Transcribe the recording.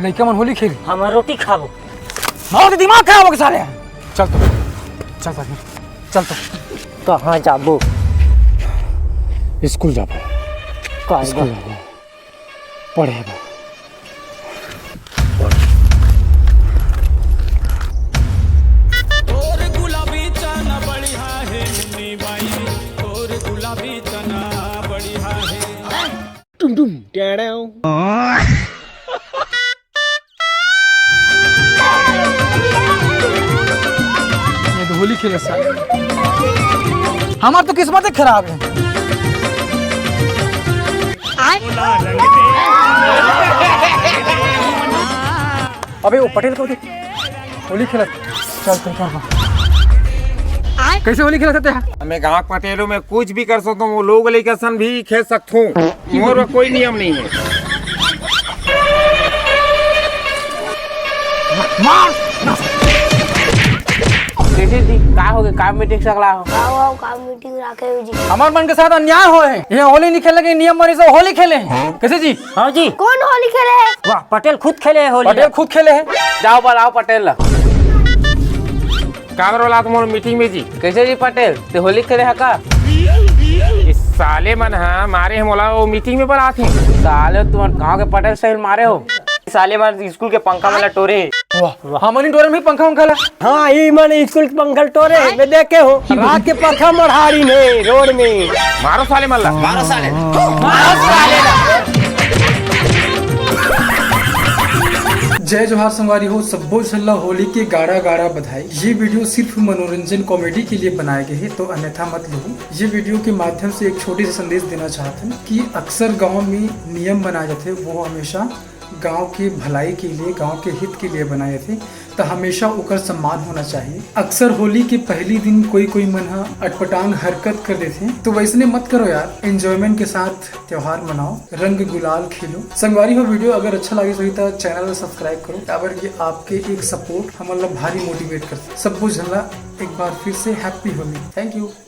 लड़का मन होली खेली हम रोटी खाबो। मारो के दिमाग खराब हो गया साले। चल तो चल साले चल तो कहाँ जाबो? स्कूल जाबो। स्कूल जाबो पढ़ेगा। और गुलाबी चना बढ़िया है मुन्नी बाई, और गुलाबी चना बढ़िया है। टुम टुम टेड़ाओ। ये तो होली खेले साले। हमार तो किस्मत खराब है। अबे वो पटेल को देख होली खेला। चल तो कैसे होली खेला था? मैं गाँव पटेलों में कुछ भी कर सकता हूँ, वो लोग लेकर सन भी खेल सकता हूँ, मोर में कोई नियम नहीं है। जी का हो गए? काम मीटिंग सकला हो? आओ काम मीटिंग रखे हो जी। हमारे मन के साथ अन्याय हो है। ये होली नहीं खेलने के नियम मरी से होली खेले हैं। कैसे जी? हाँ जी। कौन होली खेले है? वाह पटेल खुद खेले है होली। पटेल खुद खेले हैं। जाओ बुलाओ पटेल। काबर वाला तुम्हारे मीटिंग में जी। कैसे जी पटेल ते होली खेले है का? इस साले मन हाँ मारे हम बोला वो मीटिंग में बुलाते हैं। साले तुम गाँव के पटेल सही मारे हो। साले बार स्कूल के पंखा वाला टोरे। वाह हमारी टोरे में पंखा उंखा ला। हाँ ये मैंने स्कूल के पंखा टोरे मैं देखे हो। रात के पंखा मढ़ारी में रोड में। मारो साले मल्ला, मारो साले, मारो साले। जय जोहार संगवारी हो, सबो झल्ला होली के गाड़ा गाड़ा बधाई। ये वीडियो सिर्फ मनोरंजन कॉमेडी के लिए बनाए गए हैं, तो अन्यथा मत लो। ये वीडियो के माध्यम से एक छोटी सा संदेश देना चाहते हैं कि अक्सर गांव में नियम बनाए जाते हैं, वो हमेशा गांव की भलाई के लिए, गांव के हित के लिए बनाए थे, तो हमेशा उकर सम्मान होना चाहिए। अक्सर होली के पहली दिन कोई मन अटपटांग हरकत कर देते, तो वैसने मत करो यार। एंजॉयमेंट के साथ त्योहार मनाओ, रंग गुलाल खेलो। संगवारी हो वीडियो अगर अच्छा लगे तो चैनल सब्सक्राइब करो, ताबर ये आपके एक सपोर्ट हमारा भारी मोटिवेट करते। सब झल्ला एक बार फिर से हैप्पी होली। Thank you.